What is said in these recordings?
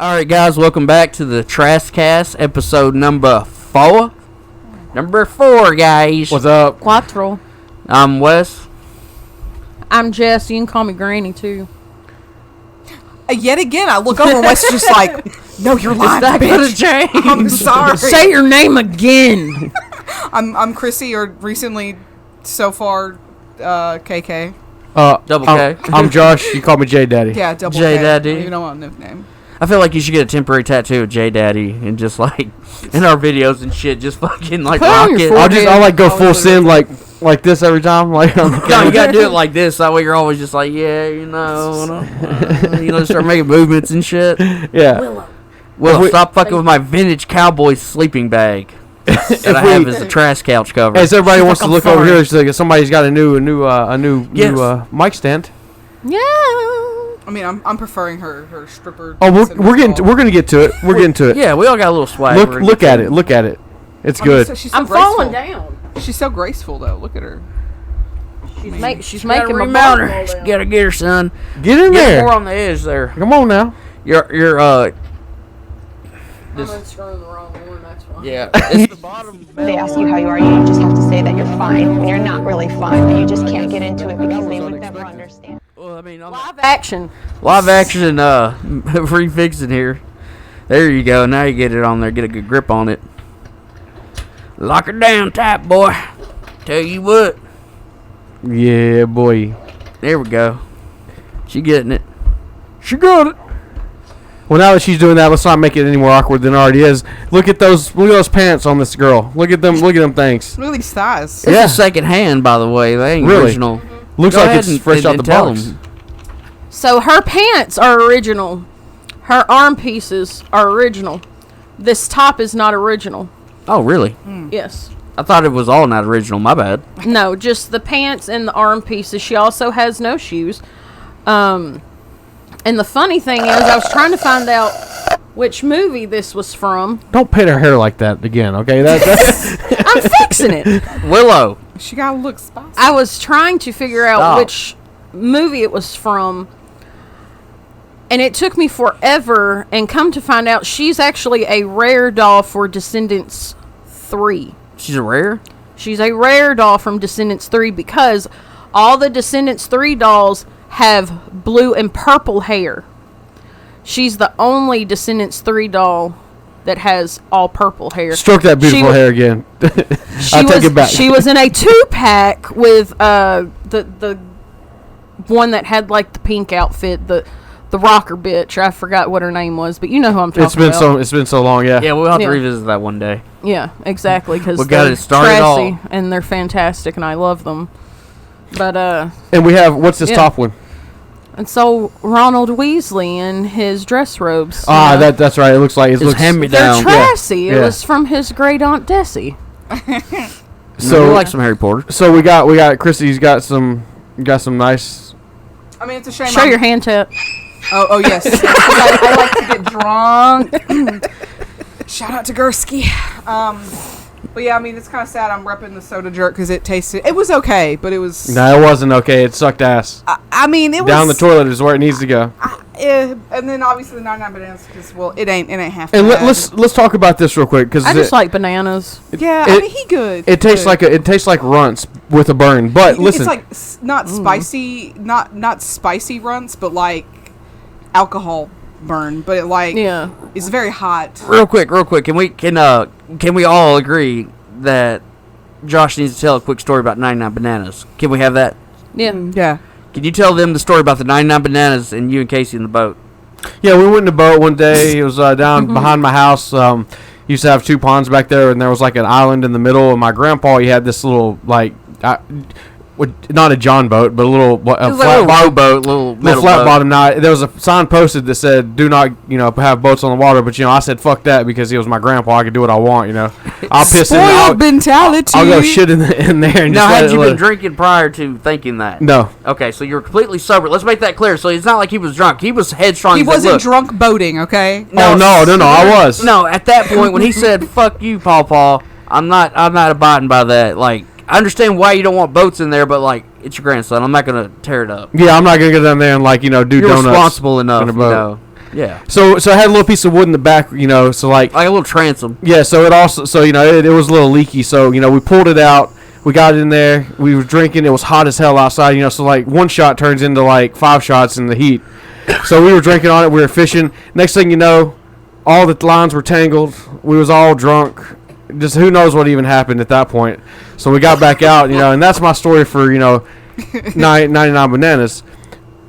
Alright guys, welcome back to the TRASSCAST-Episode number 4. Number 4, guys. What's up? Quattro. I'm Wes. I'm Jess. You can call me Granny, too. Yet again, I look over and Wes is just like, no, you're lying, It's not gonna bitch. change. I'm sorry. Say your name again. I'm Krissie, or recently, so far, KK. Double K. I'm Josh. You call me J Daddy. Yeah, double J K. Daddy. I don't even know my nickname. I feel like you should get a temporary tattoo of J Daddy and just like in our videos and shit, just fucking like Put it on rock your it. forehead. I'll like go Oh, full yeah. send like this every time. Like on the No, you camera. gotta do it like this. That way you're always just like, yeah, start making movements and shit. Yeah. Well, we- stop fucking with my vintage cowboy sleeping bag that I have as a trash couch cover. As everybody wants to like look I'm over fine. here, it's like somebody's got a new Yes. mic stand. Yeah. I mean, I'm preferring her stripper. Oh, dancing we're style. gonna get to it. We're getting to it. Yeah, we all got a little swag. Look at it. Look at it. It's I mean, good. she's so I'm graceful. falling down. She's so graceful, though. Look at her. She's Gotta making my remount bottom her. roll down. Gotta get her, son. Get in Get there. more on the edge there. Come on now. You're I'm unscrewing the wrong one, that's why. yeah. It's the bottom. They ask you how you are, you just have to say that you're fine when you're not really fine, but you just can't get into it because they would never understand. Well, I mean, Live action. live action. Refixing here. There you go. Now you get it on there. Get a good grip on it. Lock her down tight, boy. Tell you what. Yeah, boy. There we go. She getting it. She got it. Well, now that she's doing that, let's not make it any more awkward than it already is. Look at those pants on this girl. Look at them. Look at them things. Look at these thighs. It's Yeah. a second hand, by the way. They ain't Really? original. Looks Go like ahead it's fresh out the tell box. 'em. So her pants are original. Her arm pieces are original. This top is not original. Oh, really? Yes. I thought it was all not original. My bad. No, just the pants and the arm pieces. She also has no shoes. And the funny thing is, I was trying to find out which movie this was from. Don't paint her hair like that again, okay? That's I'm fixing it. Willow. She gotta look spicy. I was trying to figure out Stop. which movie it was from. And it took me forever, and come to find out, she's actually a rare doll for Descendants 3. She's a rare? She's a rare doll from Descendants 3 because all the Descendants 3 dolls have blue and purple hair. She's the only Descendants 3 doll that has all purple hair. stroke that beautiful wa- hair again. She I'll was, take it back. She was in a 2-pack with the one that had like the pink outfit, the rocker bitch. I forgot what her name was, but you know who I'm talking about. It's been so long, yeah. Yeah, we'll have to Yeah. revisit that one day. Yeah, exactly. Because We got they're it started Trassy, all. and they're fantastic, and I love them. But And we have what's this Yeah. top one? and so Ronald Weasley in his dress robes. Ah, you know, that's right. It looks like it It's looks hand me they're down. Trassy. It Yeah. was from his great aunt Desi. So we so like some Harry Potter. so we got Chrissy's got some nice. I mean, it's a shame. Show your hand tap. Oh yes. I like to get drunk. Shout out to Gursky. But yeah, I mean, it's kind of sad. I'm repping the soda jerk because it tasted. It was okay, but it was. No, it wasn't okay. It sucked ass. I mean, it was Down the toilet is where it needs to go. And then obviously the 99 bananas because it ain't half. And bad. let's talk about this real quick because I just like bananas. Yeah, it- I mean, he good. it tastes like runts with a burn. But listen, It's like not spicy, not spicy runts, but like alcohol burn. But it like Yeah. it's very hot. Real quick. Can we all agree that Josh needs to tell a quick story about 99 bananas? Can we have that? Yeah. Yeah. Can you tell them the story about the 99 bananas and you and Casey in the boat? yeah, we went in a boat one day. It was down behind my house. Used to have 2 ponds back there, and there was like an island in the middle. And my grandpa, he had this little not a John boat, but a little It was like a flat little bottom. rowboat, little metal Flat boat. bottom. Now there was a sign posted that said, "Do not, have boats on the water." But I said, "Fuck that," because he was my grandpa. I could do what I want. I'll piss in. Spoiled mentality. I'll go shit in there and Now, just let had it you live. been drinking prior to thinking that? No, Okay, so you were completely sober. Let's make that clear. So it's not like he was drunk. He was headstrong. He He said, wasn't "Look." drunk boating, okay? no, I was. No, at that point when he said "fuck you, Paw," I'm not abiding by that. Like, I understand why you don't want boats in there, but like, it's your grandson. I'm not gonna tear it up. Yeah, I'm not gonna go down there and do You're donuts. responsible in enough, a you boat. know. Yeah. So it had a little piece of wood in the back, you know. So like a little transom. Yeah. So it also, so you know, it was a little leaky. So you know, we pulled it out. We got it in there. We were drinking. It was hot as hell outside. You know, so like one shot turns into like 5 shots in the heat. So we were drinking on it. We were fishing. Next thing you know, all the lines were tangled. We was all drunk. Just who knows what even happened at that point. So we got back out, you know, and that's my story for, you know, 99 bananas.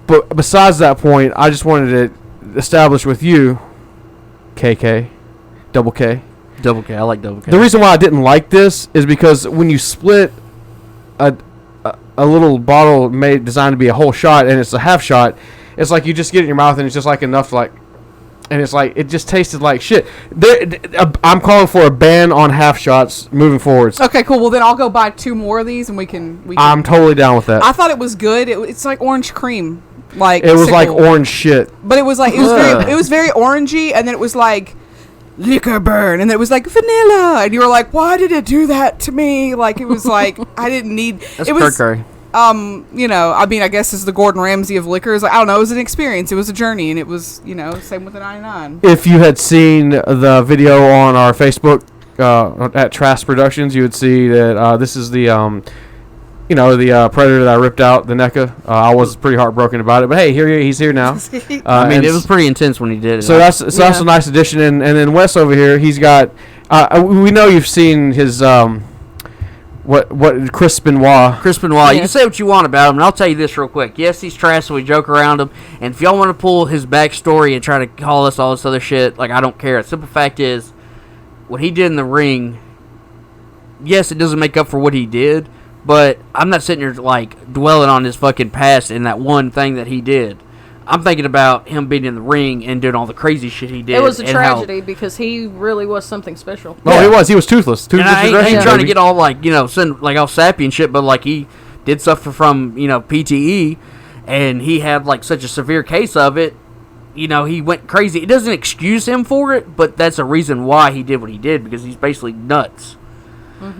But besides that point, I just wanted to establish with you, KK, double K. Double K. I like double K. The reason why I didn't like this is because when you split a little bottle designed to be a whole shot and it's a half shot, it's like you just get it in your mouth and it's just like enough to like, and it's like it just tasted like shit. I'm calling for a ban on half shots moving forwards. Okay, cool. Well, then I'll go buy 2 more of these, and we can. I'm totally down with that. I thought it was good. It's like orange cream, like it was sickle. like orange shit. But it was like it was very orangey, and then it was like liquor burn, and then it was like vanilla, and you were like, why did it do that to me? Like it was like I didn't need. That's it was Curry. you know, I mean, I guess it's the Gordon Ramsay of liquors. Like, I don't know. It was an experience. It was a journey, and it was, you know, same with the 99. If you had seen the video on our Facebook at Trass Productions, you would see that this is the, you know, the Predator that I ripped out, the NECA. I was pretty heartbroken about it, but hey, he's here now. I mean, it was pretty intense when he did it. So that's a nice addition. And then Wes over here, he's got. We know you've seen his. What Chris Benoit. Chris Benoit. You can say what you want about him, and I'll tell you this real quick. Yes, he's trash, so we joke around him. And if y'all want to pull his backstory and try to call us all this other shit, like, I don't care. The simple fact is, what he did in the ring, yes, it doesn't make up for what he did, but I'm not sitting here, like, dwelling on his fucking past and that one thing that he did. I'm thinking about him being in the ring and doing all the crazy shit he did. It was a tragedy because he really was something special. Oh, yeah. He was toothless. And I ain't trying to get all, like, you know, like all sappy and shit, but, like, he did suffer from, you know, PTE, and he had, like, such a severe case of it. You know, he went crazy. It doesn't excuse him for it, but that's a reason why he did what he did, because he's basically nuts.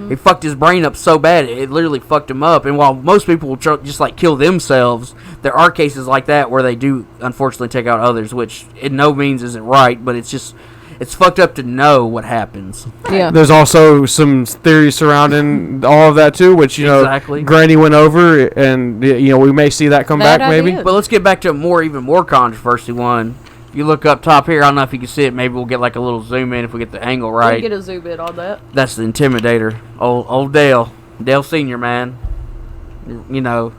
He fucked his brain up so bad, it literally fucked him up. And while most people will just, like, kill themselves, there are cases like that where they do, unfortunately, take out others, which in no means isn't right, but it's just, it's fucked up to know what happens. Yeah. There's also some theories surrounding all of that, too, which, you know, Granny went over, and, you know, we may see that come back, maybe. But let's get back to a even more controversy one. If you look up top here, I don't know if you can see it. Maybe we'll get like a little zoom in if we get the angle right. We get a zoom in on that. That's the Intimidator. Old Dale. Dale Sr., man. You know,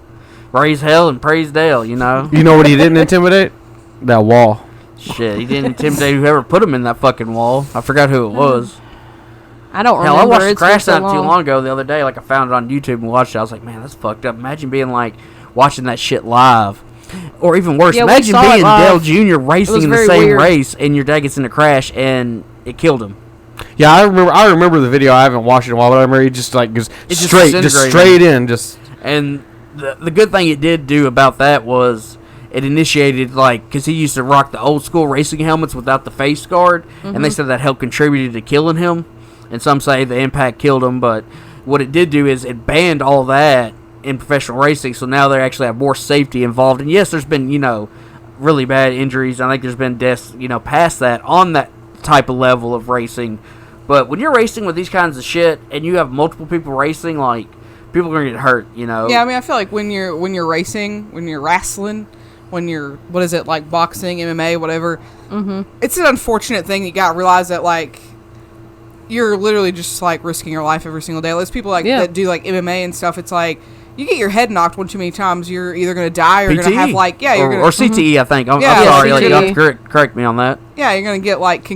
raise hell and praise Dale, you know. You know what he didn't intimidate? That wall. Shit, he didn't intimidate whoever put him in that fucking wall. I forgot who it was. I don't remember. Hell, I watched it's Crash been so not too long long ago the other day. Like, I found it on YouTube and watched it. I was like, man, that's fucked up. Imagine being like, watching that shit live. Or even worse, imagine being Dale Jr. racing in the same race, and your dad gets in a crash, and it killed him. Yeah, I remember the video. I haven't watched it in a while, but I remember he just like goes straight in. And the good thing it did do about that was it initiated, like, because he used to rock the old school racing helmets without the face guard, and they said that helped contributed to killing him. And some say the impact killed him, but what it did do is it banned all that in professional racing, so now they actually have more safety involved. And yes, there's been, you know, really bad injuries. I think there's been deaths, you know, past that on that type of level of racing. But when you're racing with these kinds of shit and you have multiple people racing, like, people are gonna get hurt, you know. Yeah, I mean, I feel like when you're racing, when you're wrestling, when you're, what is it, like boxing, MMA, whatever, it's an unfortunate thing. You gotta realize that, like, you're literally just like risking your life every single day. There's people like that do like MMA and stuff. It's like, you get your head knocked one too many times, you're either going to die or you're going to have, like, you're going to... Or CTE, I think. I'm sorry, like, you have to correct me on that. Yeah, you're going to get, like,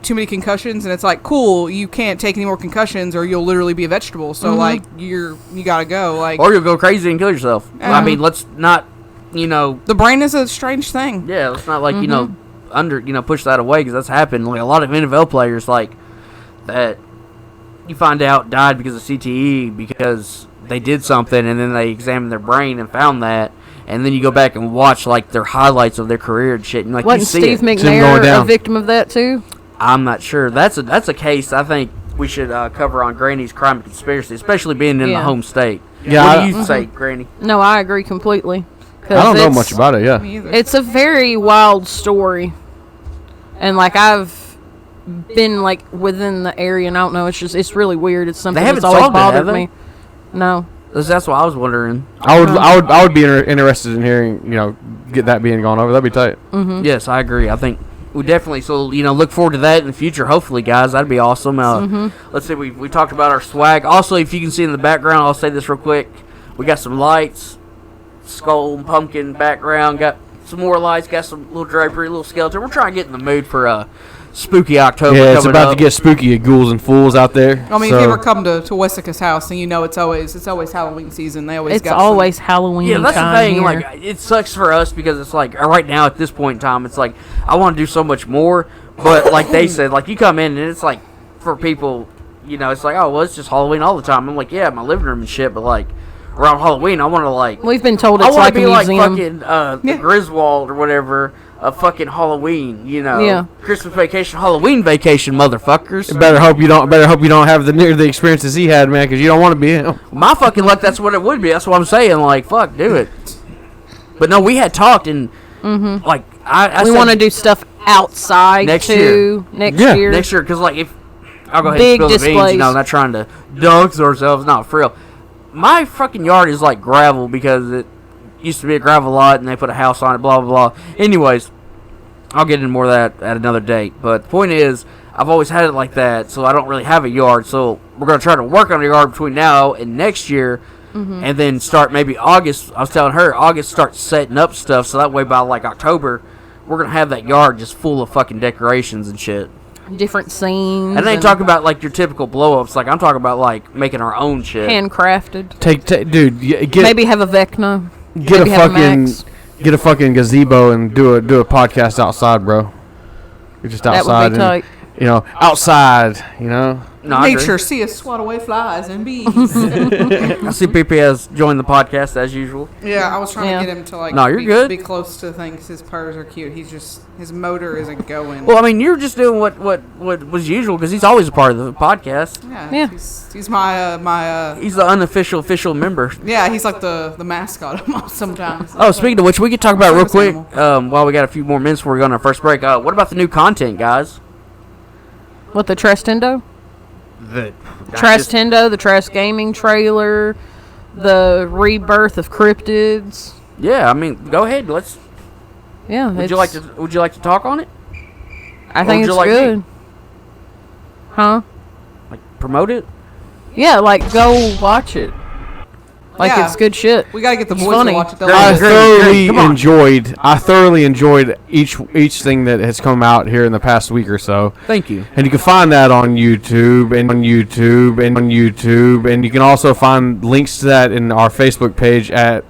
too many concussions, and it's like, cool, you can't take any more concussions or you'll literally be a vegetable. So, like, you got to go. Like, or you'll go crazy and kill yourself. I mean, let's not, you know... The brain is a strange thing. Yeah, let's not, like, you know, push that away, because that's happened. Like, a lot of NFL players, like, that you find out died because of CTE because they did something, and then they examined their brain and found that, and then you go back and watch, like, their highlights of their career and shit, and, like, wasn't you see Steve McNair a victim of that too? I'm not sure. That's a case I think we should cover on Granny's Crime and Conspiracy, especially being in the home state. Yeah, what do you say, Granny? No, I agree completely. I don't know much about it. Yeah, it's a very wild story. And like I've been like within the area, and I don't know. It's really weird. It's something that's always bothered me. No. That's what I was wondering. I would be interested in hearing, get that being gone over. That'd be tight. Mm-hmm. Yes, I agree. I think we definitely look forward to that in the future. Hopefully, guys, that'd be awesome. Let's see, we talked about our swag. Also, if you can see in the background, I'll say this real quick. We got some lights, skull and pumpkin background. Got some more lights. Got some little drapery, little skeleton. We're trying to get in the mood for spooky October. Yeah, it's about to get spooky, ghouls and fools out there. I mean, if you ever come to Wessica's house, and it's always Halloween season. They always Halloween. Yeah, that's the thing. Here. Like, it sucks for us because it's like right now at this point in time, it's like I want to do so much more, but like they said, like you come in and it's like for people, it's like, oh well, it's just Halloween all the time. I'm like, yeah, my living room and shit, but like around Halloween, I want to like. We've been told it's like a museum. I want to be like fucking the Griswold or whatever. A fucking Halloween, Yeah. Christmas vacation, Halloween vacation, motherfuckers. Better hope you don't have the experiences he had, man, because you don't want to be him. My fucking luck, that's what it would be. That's what I'm saying. Like, fuck, do it. But no, we had talked and like we want to do stuff outside next year. Next year, because like if I'll go ahead Big and spill the displays. beans, not trying to dunk ourselves, not for real. My fucking yard is like gravel because it used to be a gravel lot and they put a house on it, blah blah blah. Anyways, I'll get into more of that at another date. But the point is, I've always had it like that, so I don't really have a yard. So we're gonna try to work on a yard between now and next year, and then start maybe August. I was telling her August start setting up stuff, so that way by like October, we're gonna have that yard just full of fucking decorations and shit. different scenes. And I ain't talking about like your typical blow ups. Like I'm talking about like making our own shit. handcrafted. Dude, get Maybe have a Vecna. get Maybe a have fucking Max. get a fucking gazebo and do a podcast outside, bro. You're just That would outside, be tight. outside. No, I agree. Nature, see us swat away flies and bees. I see PP has joined the podcast as usual. Yeah, I was trying Yeah. to get him to like No, you're good. be close to things. His purrs are cute. His motor isn't going. Well, I mean, you're just doing what was usual because he's always a part of the podcast. Yeah. He's my He's the unofficial official member. yeah, he's like the mascot almost sometimes. Oh, speaking of which, we could talk about real Service quick while we got a few more minutes before we go on our first break. What about the new content, guys? What, the Trastendo? The Trastendo, the Trass Gaming trailer, the rebirth of cryptids. Yeah, I mean, go ahead. Yeah. Would you like to talk on it? I or think would you it's like me? good. Huh? Like promote it? Yeah, like go watch it. Like Yeah. it's good shit. We gotta get the It's boys funny. to watch it. Though. Great. I thoroughly enjoyed each thing that has come out here in the past week or so. Thank you. And you can find that on YouTube and you can also find links to that in our Facebook page at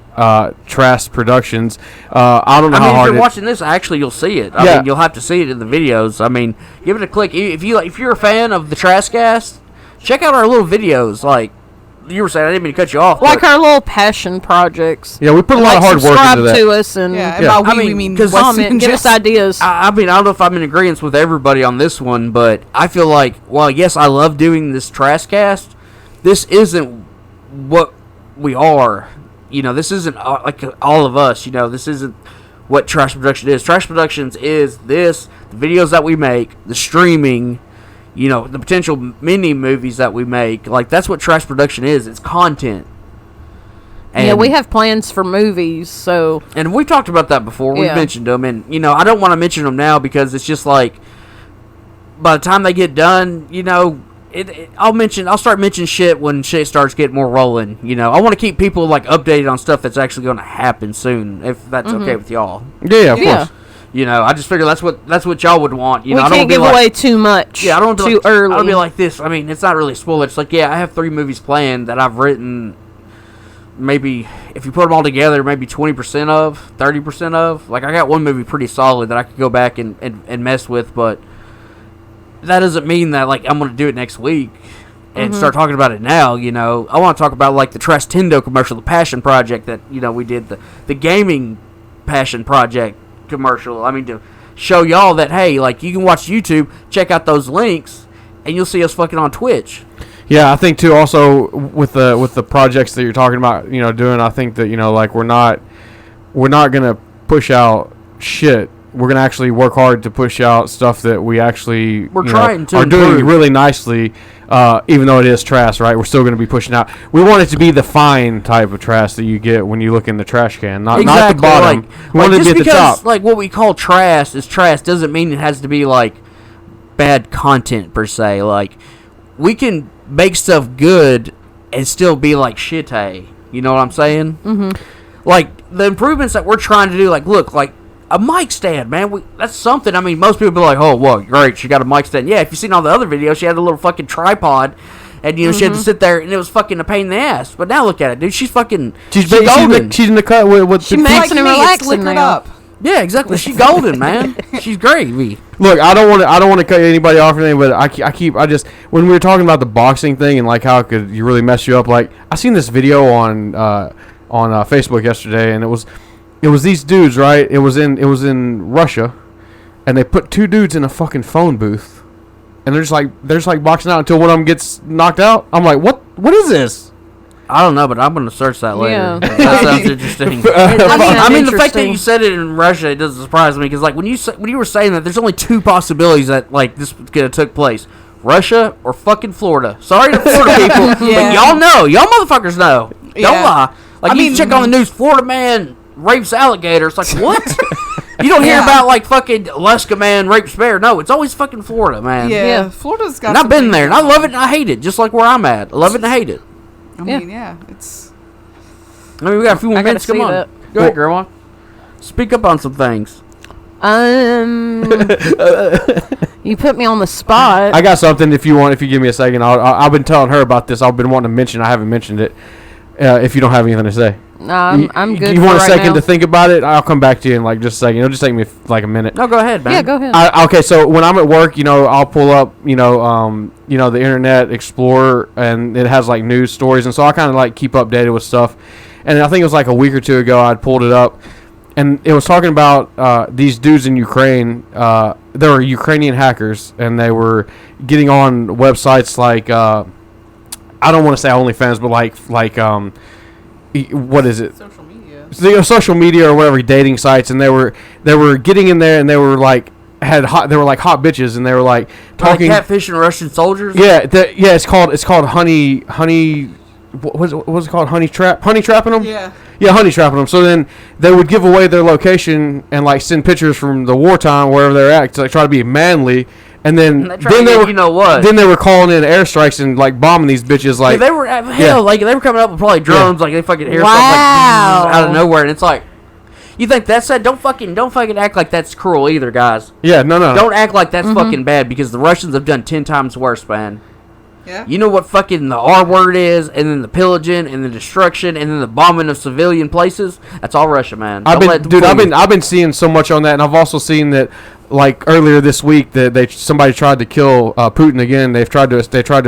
Trass Productions. I don't know I how mean, if hard you're watching this, actually, you'll see it. I Yeah. mean, you'll have to see it in the videos. I mean, give it a click. If you're a fan of the TRASSCAST, check out our little videos. Like you were saying, I didn't mean to cut you off. Like but our little passion projects. Yeah, we put a lot Like of hard work subscribe into that. to us and Yeah, and Yeah. by I we mean, mean 'cause Weston comment, and give us Jess. ideas. I mean, I don't know if I'm in agreement with everybody on this one, but I feel like, well, yes, I love doing this TRASSCAST. This isn't what we are. This isn't like all of us. This isn't what Trash Production is. Trash Productions is this, the videos that we make, the streaming, the potential mini movies that we make. Like, that's what Trash Production is. It's content. yeah, we have plans for movies, so And we've talked about that before. We've Yeah. mentioned them. And, I don't want to mention them now because it's just like, by the time they get done, I'll start mentioning shit when shit starts getting more rolling. I want to keep people like updated on stuff that's actually going to happen soon, if that's okay with y'all. Yeah, of yeah. course. I just figure that's what y'all would want. We I don't can't wanna be give like, away too much. Yeah, I don't wanna be too like, early. I don't be like this. I mean, it's not really a spoiler. It's like, yeah, I have 3 movies planned that I've written. Maybe if you put them all together, maybe 20% of, 30% of. Like, I got one movie pretty solid that I could go back and mess with, but that doesn't mean that like I'm gonna do it next week and start talking about it now. I want to talk about like the Trastendo commercial, the Passion Project that we did, the gaming Passion Project commercial. I mean, to show y'all that hey, like you can watch YouTube, check out those links, and you'll see us fucking on Twitch. Yeah, I think too. Also, with the projects that you're talking about, doing, I think that like we're not gonna push out shit we're gonna actually work hard to push out stuff that we actually We're trying to are doing improve. really nicely. Even though it is Trass, right? We're still gonna be pushing out. We want it to be the fine type of Trass that you get when you look in the trash can, not the bottom. We want it to just be at the because, top. like, what we call Trass is Trass doesn't mean it has to be like bad content per se. Like, we can make stuff good and still be like shit. You know what I'm saying? Mm-hmm. Like, the improvements that we're trying to do, like, look, like a mic stand, man. That's something. I mean, most people be like, oh, well, great, she got a mic stand. Yeah, if you've seen all the other videos, she had a little fucking tripod, and, you know, she had to sit there, and it was fucking a pain in the ass. But now look at it, dude. She's fucking, she's golden. She's in the cut with She the makes feet. it relaxing liquored now. up. Yeah, exactly. She's golden, man. She's gravy. Look, I don't want to cut anybody off or anything, but I just when we were talking about the boxing thing and like how it could really mess you up. Like, I seen this video on Facebook yesterday, and it was these dudes, right? It was in Russia, and they put two dudes in a fucking phone booth, and they're just like boxing out until one of them gets knocked out. I'm like, what is this? I don't know, but I'm going to search that later. Yeah. That sounds interesting. I mean, the fact that you said it in Russia, it doesn't surprise me, because, like, when you were saying that, there's only two possibilities that, like, this could have took place. Russia or fucking Florida. Sorry to Florida people, Yeah. but y'all know. Y'all motherfuckers know. Don't Yeah. lie. Like, I you mean- check on the news, Florida man rapes alligator. It's like, what? You don't hear Yeah. about, like, fucking Alaska man rapes bear. No, it's always fucking Florida, man. Yeah, Yeah. Florida's got. And I've some been things there, and I going love on. it and I hate it, just like where I'm at. I love it and I hate it. I mean, yeah, it's. I mean, we got a few more I gotta minutes. Come see on. that. Go ahead, Grandma. Speak up on some things. You put me on the spot. I got something. If you give me a second, I've been telling her about this. I've been wanting to mention. I haven't mentioned it. If you don't have anything to say, I'm good. You for want a right second now. to think about it? I'll come back to you in like just a second. It'll just take me like a minute. No, go ahead, man. Yeah, go ahead. Okay, so when I'm at work, I'll pull up, the Internet Explorer, and it has like news stories, and so I kind of like keep updated with stuff. And I think it was like a week or two ago I'd pulled it up, and it was talking about these dudes in Ukraine. They were Ukrainian hackers, and they were getting on websites like I don't want to say OnlyFans, but like what is it? Social media. Social media or whatever, dating sites, and they were getting in there, and they were like they were like hot bitches, and they were like talking like catfishing Russian soldiers. Yeah, it's called honey. What was it called? Honey trapping them. Yeah, honey trapping them. So then they would give away their location and like send pictures from the wartime wherever they're at to like, try to be manly. And then they were, you know what? Then they were calling in airstrikes and like bombing these bitches. Like they were like they were coming up with probably drones, like they fucking hear something like out of nowhere, and it's like, you think that's that? Don't fucking act like that's cruel either, guys. Yeah, no. Don't act like that's fucking bad, because the Russians have done 10 times worse, man. Yeah. You know what fucking the R word is, and then the pillaging, and the destruction, and then the bombing of civilian places. That's all Russia, man. I've been seeing so much on that, and I've also seen that like earlier this week that somebody tried to kill Putin again. They tried to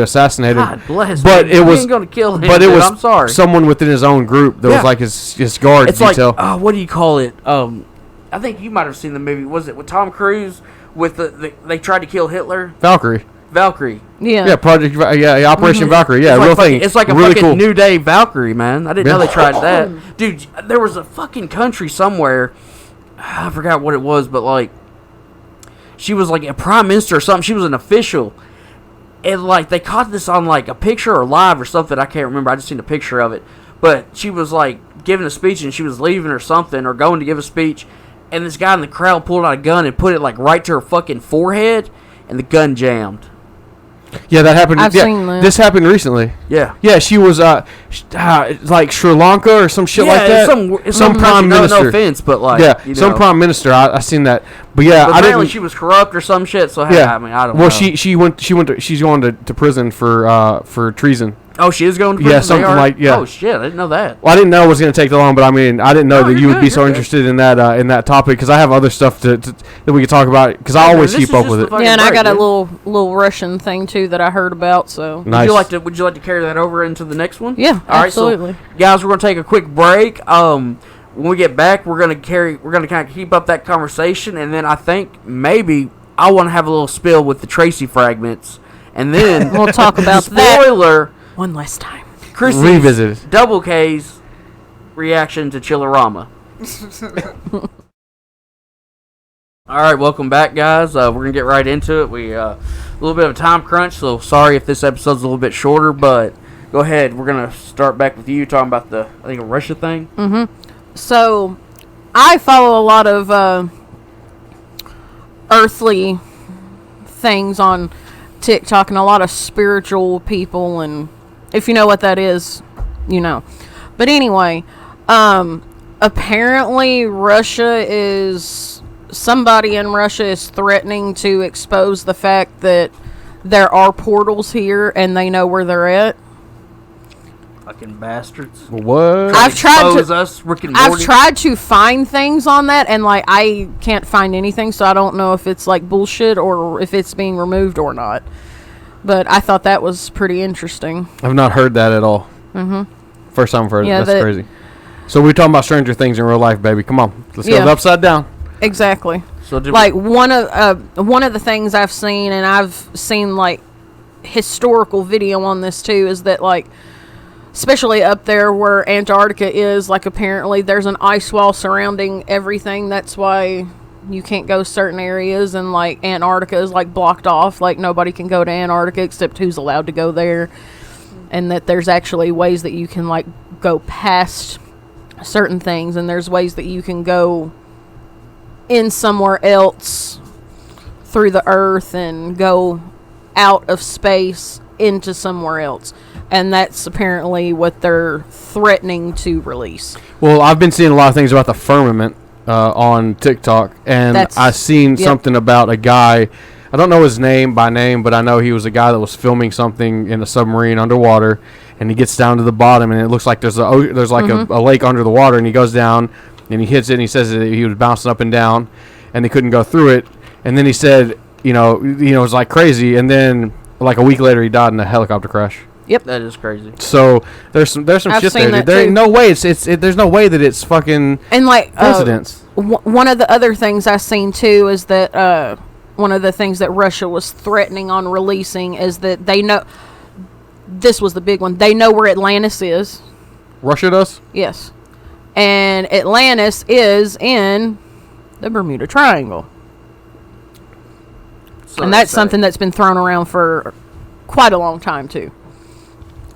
assassinate him. God bless. But man. it was ain't gonna kill him. But it dude. was I'm sorry. someone within his own group that was like his guard It's detail. like what do you call it? I think you might have seen the movie. Was it with Tom Cruise with they tried to kill Hitler? Valkyrie. Yeah. Operation Valkyrie. Yeah, It's real like thing. fucking, it's like a really fucking cool. New Day Valkyrie, man. I didn't know they tried that. Dude, there was a fucking country somewhere. I forgot what it was, but like, she was like a prime minister or something. She was an official. And like, they caught this on like a picture or live or something. I can't remember. I just seen a picture of it. But she was like giving a speech, and she was leaving or something, or going to give a speech. And this guy in the crowd pulled out a gun and put it like right to her fucking forehead, and the gun jammed. Yeah, that happened. I've seen that. This happened recently. Yeah. Yeah, she was like Sri Lanka or some shit like that. Some prime minister. No offense, but like, yeah, you some know. prime minister. I seen that, but yeah, But I apparently didn't. she was corrupt or some shit. So Yeah, I mean, I don't know. Well, she's going to prison for treason. Oh, she is going to Yeah, prison? something They are? like- yeah. Oh shit, I didn't know that. Well, I didn't know it was going to take that long, but I mean, I didn't know that you're you would good, be so you're good. interested in that topic, because I have other stuff that we could talk about, because I Yeah, always this keep is up just with the it. fucking Yeah, and I break, got a dude. little Russian thing too that I heard about. So Nice. Would you like to carry that over into the next one? Yeah, All right, absolutely. so guys, we're gonna take a quick break. When we get back, we're gonna kind of keep up that conversation, and then I think maybe I want to have a little spill with the Tracy Fragments, and then We'll talk about that spoiler. one last time. Krissie's Revisited. Double K's reaction to Chillerama. All right, welcome back, guys. We're gonna get right into it. We a little bit of a time crunch, so sorry if this episode's a little bit shorter. But go ahead. We're gonna start back with you talking about the Russia thing. So, I follow a lot of earthly things on TikTok and a lot of spiritual people, and if you know what that is, you know. But anyway, apparently somebody in Russia is threatening to expose the fact that there are portals here and they know where they're at. Fucking bastards. What? I've tried Expose to us, Rick and Morty. I've tried to find things on that, and like I can't find anything, so I don't know if it's like bullshit or if it's being removed or not. But I thought that was pretty interesting. I've not heard that at all. First time I've heard Yeah, it. That's crazy. So we're talking about Stranger Things in real life, baby. Come on, let's go upside down. Exactly. So Like one of the things I've seen, and I've seen like historical video on this too, is that like, especially up there where Antarctica is, like apparently there's an ice wall surrounding everything. That's why you can't go certain areas, and like Antarctica is like blocked off. Like nobody can go to Antarctica except who's allowed to go there. And that there's actually ways that you can like go past certain things, and there's ways that you can go in somewhere else through the earth and go out of space into somewhere else. And that's apparently what they're threatening to release. Well, I've been seeing a lot of things about the firmament on TikTok, and I've seen something about a guy. I don't know his name by name, but I know he was a guy that was filming something in a submarine underwater, and he gets down to the bottom, and it looks like there's a lake under the water, and he goes down, and he hits it, and he says that he was bouncing up and down, and they couldn't go through it, and then he said, it was like crazy, and then like a week later he died in a helicopter crash. Yep, that is crazy. So there's some I've shit seen there. that There ain't too. no way there's no way that it's fucking and like coincidence. One of the other things I've seen too is that one of the things that Russia was threatening on releasing is that they know, this was the big one, they know where Atlantis is. Russia does? Yes. And Atlantis is in the Bermuda Triangle. So and that's something that's been thrown around for quite a long time too.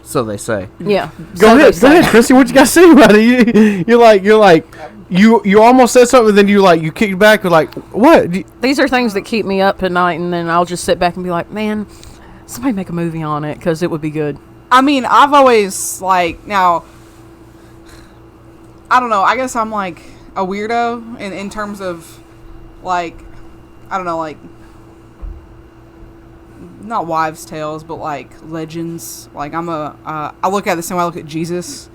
So they say. Yeah. Go ahead, Krissie. What you got to say about it? You almost said something, then you kicked back. You're like, what? These are things that keep me up at night, and then I'll just sit back and be like, man, somebody make a movie on it because it would be good. I mean, I've always now. I don't know. I guess I'm like a weirdo in terms of like, I don't know, like, not wives' tales, but like legends. Like I look at the same way I look at Jesus.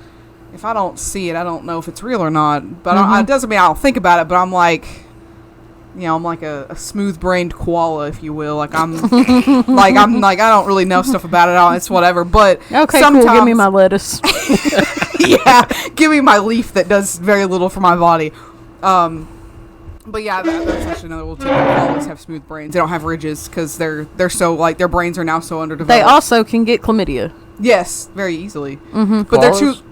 If I don't see it, I don't know if it's real or not. But it doesn't mean I don't think about it. But I'm like, I'm like a smooth-brained koala, if you will. Like I'm I don't really know stuff about it. It's whatever. But okay, sometimes, cool. Give me my lettuce. yeah, give me my leaf that does very little for my body. But yeah, that's actually another rule too. Koalas have smooth brains. They don't have ridges because they're so like their brains are now so underdeveloped. They also can get chlamydia. Yes, very easily. Mm-hmm. But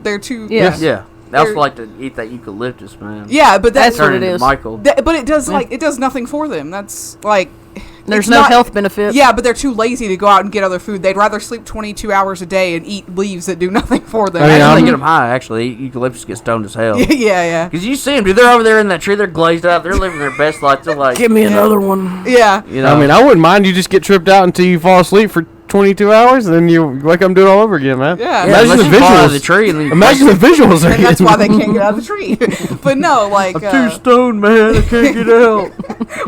they're too. Yeah. Yeah. They also like to eat that eucalyptus, man. Yeah, but that's what it is. Michael. But it does it does nothing for them. That's like. There's no health benefits. Yeah, but they're too lazy to go out and get other food. They'd rather sleep 22 hours a day and eat leaves that do nothing for them. I mean, they get them high, actually. Eucalyptus gets stoned as hell. Yeah. Because you see them, dude. They're over there in that tree. They're glazed out. They're living their best life. They're like, give me another one. Yeah. I mean, I wouldn't mind. You just get tripped out until you fall asleep for 22 hours, and then you wake up and do it all over again, man. Yeah. Imagine the visuals. visuals. The tree and then Imagine the visuals. And that's why they can't get out of the tree. But no, like... I'm too stoned, man. I can't get out.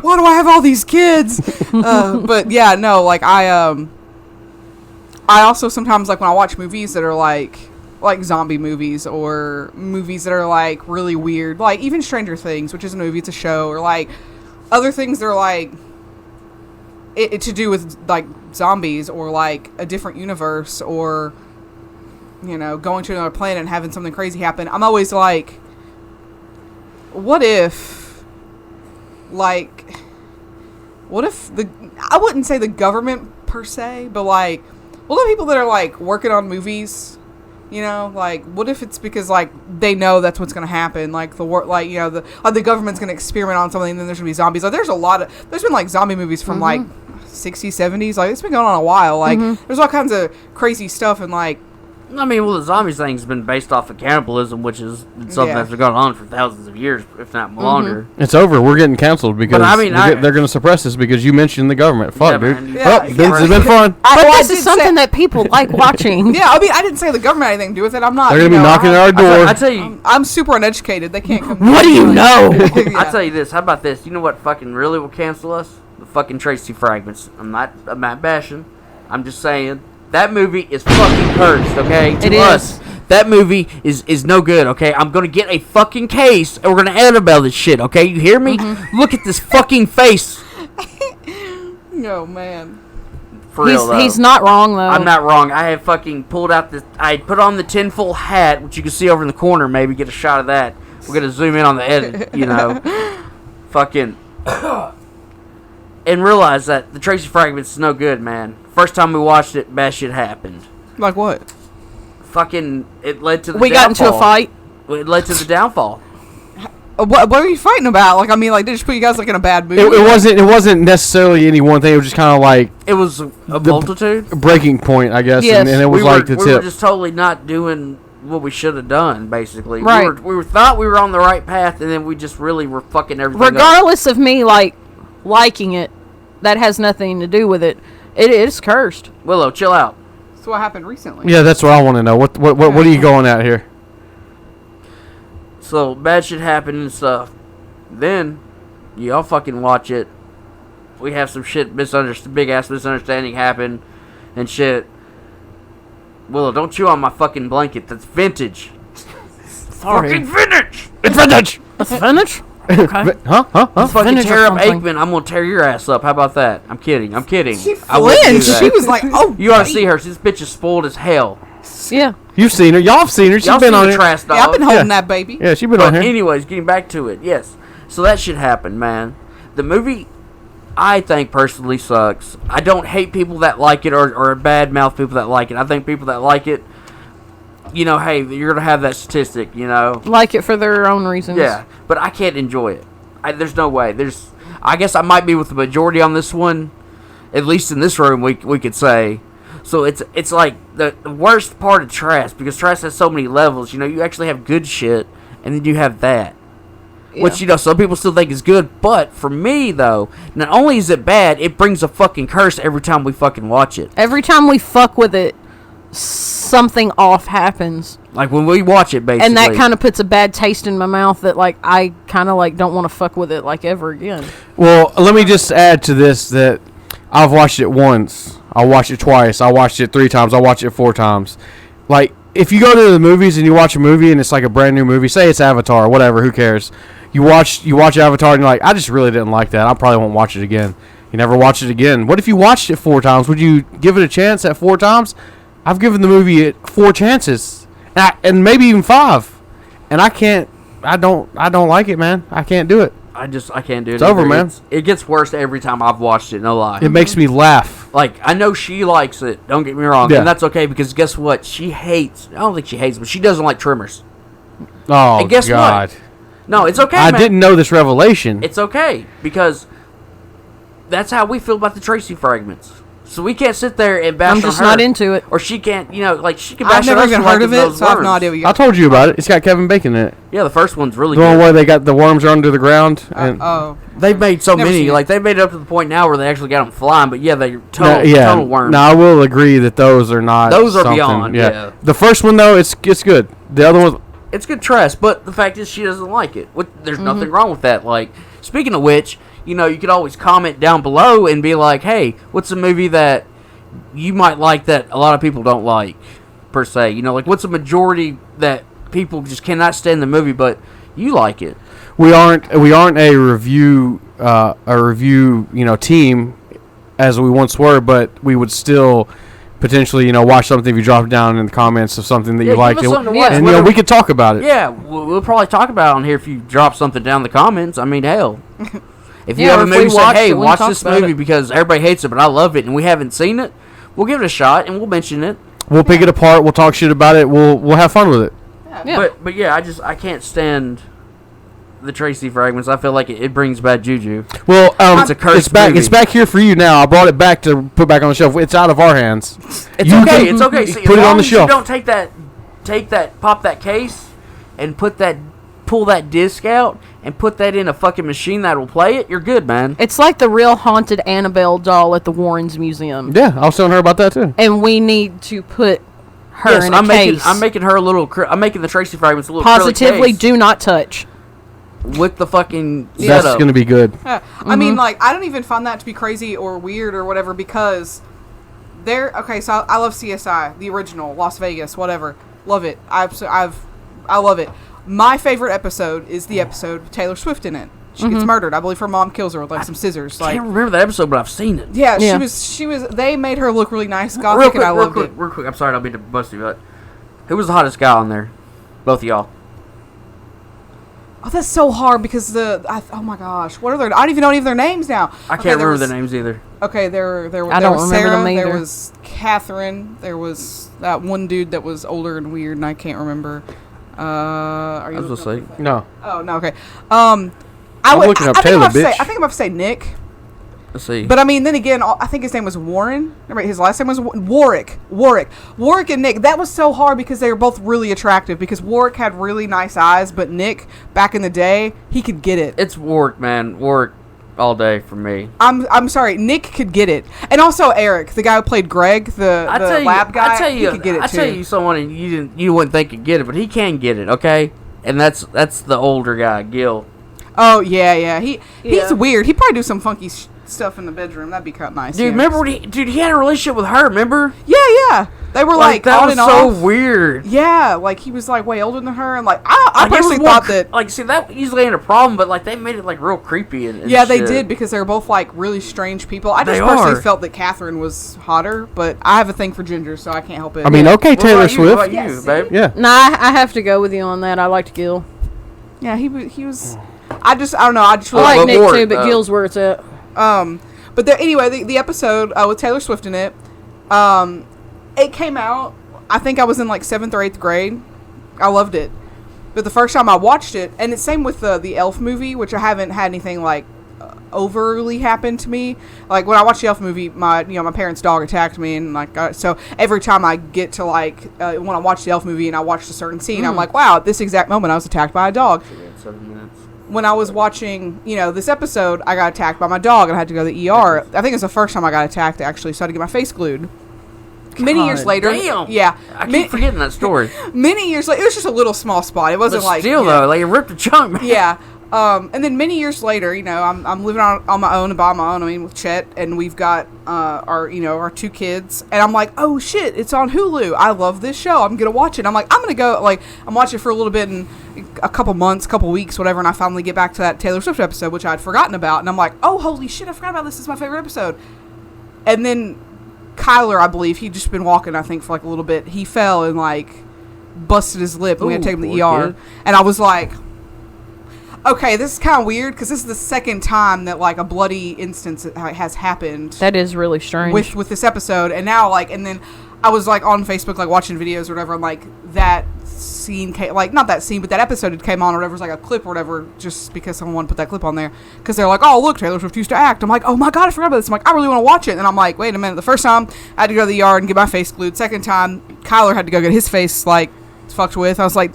Why do I have all these kids? But yeah, no, like I also sometimes, like when I watch movies that are like zombie movies or movies that are like really weird, like even Stranger Things, which isn't a movie, it's a show, or like other things that are like it to do with like zombies or like a different universe or going to another planet and having something crazy happen. I'm always like, what if I wouldn't say the government per se, but like, well, the people that are like working on movies You know, like, what if it's because, like, they know that's what's going to happen? Like, the government's going to experiment on something and then there's going to be zombies. Like, there's been, like, zombie movies from, like, 60s, 70s. Like, it's been going on a while. Like, there's all kinds of crazy stuff and, like... I mean, well, the zombies thing's been based off of cannibalism, which is something that's been going on for thousands of years, if not longer. It's over. We're getting canceled because they're going to suppress us because you mentioned the government. Fuck, dude. Man, It's been fun. But this is something that people like watching. Yeah, I mean, I didn't say the government had anything to do with it. I'm not. They're going to be knocking at our door. I tell you, I'm super uneducated. They can't come. What do you know? Yeah. I tell you this. How about this? You know what fucking really will cancel us? The fucking Tracey Fragments. I'm not bashing. I'm just saying that movie is fucking cursed. Okay, It is. That movie is no good. Okay, I'm gonna get a fucking case and we're gonna edit about this shit. Okay, you hear me? Look at this fucking face. Oh man. For real though. He's not wrong though. I'm not wrong. I have fucking pulled out this. I put on the tinfoil hat, which you can see over in the corner. Maybe get a shot of that. We're gonna zoom in on the edit. You know, fucking. And realize that the Tracy Fragments is no good, man. First time we watched it, bad shit happened. Like what? Fucking, it led to the We got into a fight. It led to the downfall. What are you fighting about? Like, I mean, like, they just put you guys, like, in a bad mood? It wasn't necessarily any one thing. It was just kind of like It was a multitude. breaking point, I guess. Yes. And it was like the we tip. were just totally not doing what we should have done, basically. Right. We thought we were on the right path, and then we just really were fucking everything up. Regardless of me liking it, that has nothing to do with it. It is cursed. Willow, chill out. So what happened recently? Yeah, that's what I want to know. What are you going at here? So, bad shit happened and stuff. Then, y'all fucking watch it. We have some shit, big ass misunderstanding happen and shit. Willow, don't chew on my fucking blanket. That's vintage. Sorry. Fucking vintage! It's vintage. That's vintage? Okay. Huh? Fucking Vintage or tear up something. Aikman. I'm gonna tear your ass up. How about that? I'm kidding. She I wouldn't do flinched. that. She was like, oh. You ought to see her. This bitch is spoiled as hell. Yeah. You've seen her. Y'all have seen her. She's Y'all been seen on the here. Trass dog. Yeah, I've been holding Yeah. that baby. Yeah, she's been But on here. anyways, getting back to it, yes. So that shit happened, man. The movie, I think, personally sucks. I don't hate people that like it or bad mouth people that like it. I think people that like it, you know, hey, you're going to have that statistic, you know. Like it for their own reasons. Yeah, but I can't enjoy it. There's no way. I guess I might be with the majority on this one. At least in this room, we could say. So it's like the worst part of Trass, because Trass has so many levels. You know, you actually have good shit, and then you have that. Yeah. Which, you know, some people still think is good. But for me, though, not only is it bad, it brings a fucking curse every time we fucking watch it. Every time we fuck with it, something off happens. Like when we watch it, basically. And that kind of puts a bad taste in my mouth that, like, I kind of, like, don't want to fuck with it, like, ever again. Well, let me just add to this that I've watched it once. I watched it twice. I watched it 3 times. I watched it 4 times. Like, if you go to the movies and you watch a movie and it's like a brand new movie, say it's Avatar, whatever, who cares? You watch Avatar and you're like, I just really didn't like that. I probably won't watch it again. You never watch it again. What if you watched it 4 times? Would you give it a chance at 4 times? I've given the movie 4 chances, and maybe even 5, and I don't like it, man. I can't do it. I can't do it. It's over, man. It gets worse every time I've watched it, no lie. It makes me laugh. Like, I know she likes it, don't get me wrong, Yeah. and that's okay, because guess what? She hates, I don't think she hates, but she doesn't like trimmers. Oh, And guess God. what? No, it's okay, I man. didn't know this revelation. It's okay, because that's how we feel about the Tracy Fragments. So we can't sit there and bash I'm on just her. not into it. Or she can't, you know, like, she can bash I've on never us even for heard liking of it, those so I have no worms. idea what you I told you about it. It's got Kevin Bacon in it. Yeah, the first one's really The one good. where they got the worms are under the ground. And Oh. They've made so Never many. seen it. Like, they made it up to the point now where they actually got them flying, but yeah, they're total worms. No, I will agree that those are not. Those are something. beyond, yeah. The first one though, it's good. The other one, It's good Trass, but the fact is she doesn't like it. There's Mm-hmm. nothing wrong with that. Like, speaking of which, you know, you could always comment down below and be like, hey, what's a movie that you might like that a lot of people don't like, per se? You know, like, what's a majority that people just cannot stand the movie, but you like it? we aren't a review team as we once were, but we would still potentially watch something if you drop it down in the comments of something that Yeah, you give liked, us and, something to watch, and whether- we could talk about it. Yeah, we'll probably talk about it on here if you drop something down in the comments. I mean, hell. If you Yeah, have or a if movie, we say, watched hey, it, we can watch talk this about movie it. because everybody hates it, but I love it, and we haven't seen it, we'll give it a shot, and we'll mention it. We'll pick it apart. We'll talk shit about it. We'll have fun with it. Yeah. But yeah, I can't stand the Tracey Fragments. I feel like it brings bad juju. Well, It's a cursed back. movie. It's back here for you now. I brought it back to put back on the shelf. It's out of our hands. It's You okay. can It's okay. See, put as it on long the as shelf. You don't pop that case, and pull that disc out, and put that in a fucking machine that will play it. You're good, man. It's like the real haunted Annabelle doll at the Warrens Museum. Yeah, I was telling her about that too. And we need to put her in a case. I'm making her a little. I'm making the Tracey Fragments a little. Positively case do not touch. with the fucking. That's setup. gonna be good. Yeah. I mean, like, I don't even find that to be crazy or weird or whatever because okay, so I love CSI, the original, Las Vegas, whatever. Love it. I love it. My favorite episode is the episode with Taylor Swift in it. She gets murdered. I believe her mom kills her with like some scissors. I Like, can't remember that episode, but I've seen it. yeah, Yeah. she was. They made her look really nice, gothic, and I loved it. Real quick. I'm sorry, I'll be the busty, but who was the hottest guy on there? Both of y'all. Oh, that's so hard because oh my gosh, what are their? I don't even know any of their names now. I can't remember their names either. Okay, there I don't was remember Sarah, them either. there was Catherine, there was that one dude that was older and weird, and I can't remember. Are you? I was gonna say. No. Oh no, okay. I'm looking up Taylor, I think bitch. I'm about to say Nick, Let's see. but I mean, then again, I think his name was Warren. Remember, his last name was Warwick. Warwick and Nick. That was so hard because they were both really attractive. Because Warwick had really nice eyes, but Nick, back in the day, he could get it. It's Warwick, man. Warwick all day for me. I'm sorry, Nick could get it, and also Eric, the guy who played Greg, the lab guy. He could get it I too. tell you someone, and you wouldn't think could get it, but he can get it. Okay, and that's the older guy, Gil. Oh yeah. He's weird. He probably do some funky stuff in the bedroom. That'd be kind of nice. Dude, yeah. remember when he had a relationship with her? Remember? Yeah. They were like that on was and so off. weird. Yeah, like he was like way older than her, and like I Like, it was personally more thought that. like, see, that easily ain't a problem, but like they made it like real creepy and Yeah, they shit. did because they were both like really strange people. I just They personally are. felt that Catherine was hotter, but I have a thing for ginger, so I can't help it. I mean, okay, What Taylor about you? What Swift. about you, Yes. babe? Yeah. Nah, I have to go with you on that. I liked Gil. yeah, he was. I don't know. I just I really like but Nick Warwick, too, but though. Gil's where it's at. But anyway, the episode with Taylor Swift in it, it came out. I think I was in like 7th or 8th grade. I loved it, but the first time I watched it, and it's same with the Elf movie, which I haven't had anything like overly happen to me. Like when I watched the Elf movie, my parents' dog attacked me, and like so every time I get to like when I watch the Elf movie and I watched a certain scene, I'm like, wow, at this exact moment I was attacked by a dog. 7 minutes. When I was watching, this episode, I got attacked by my dog and I had to go to the ER. I think it's the first time I got attacked, actually, so I had to get my face glued. Many years later. Damn. Yeah. I keep forgetting that story. Many years later. It was just a little small spot. It wasn't But like. still, though, like it ripped a chunk, man. Yeah. And then many years later, I'm living on my own and by my own. I mean, with Chet, and we've got our 2 kids, and I'm like, oh shit, it's on Hulu. I love this show. I'm gonna watch it. I'm like, I'm gonna go. Like, I'm watching it for a little bit and a couple months, couple weeks, whatever, and I finally get back to that Taylor Swift episode, which I'd forgotten about, and I'm like, oh holy shit, I forgot about this. This is my favorite episode. And then Kyler, I believe, he'd just been walking, I think, for like a little bit. He fell and like busted his lip, and we had to take him to the poor ER. kid. And I was like, okay, this is kind of weird because this is the second time that like a bloody instance has happened That is really strange. with this episode. And now and then I was like on Facebook like watching videos or whatever, and like that scene came, like not that scene, but that episode had came on or whatever. It was like a clip or whatever, just because someone wanted to put that clip on there because they're like, oh look, Taylor Swift used to act. I'm like, oh my god, I forgot about this. I'm like, I really want to watch it. And I'm like, wait a minute. The first time I had to go to the yard and get my face glued. Second time Kyler had to go get his face like fucked with. I was like,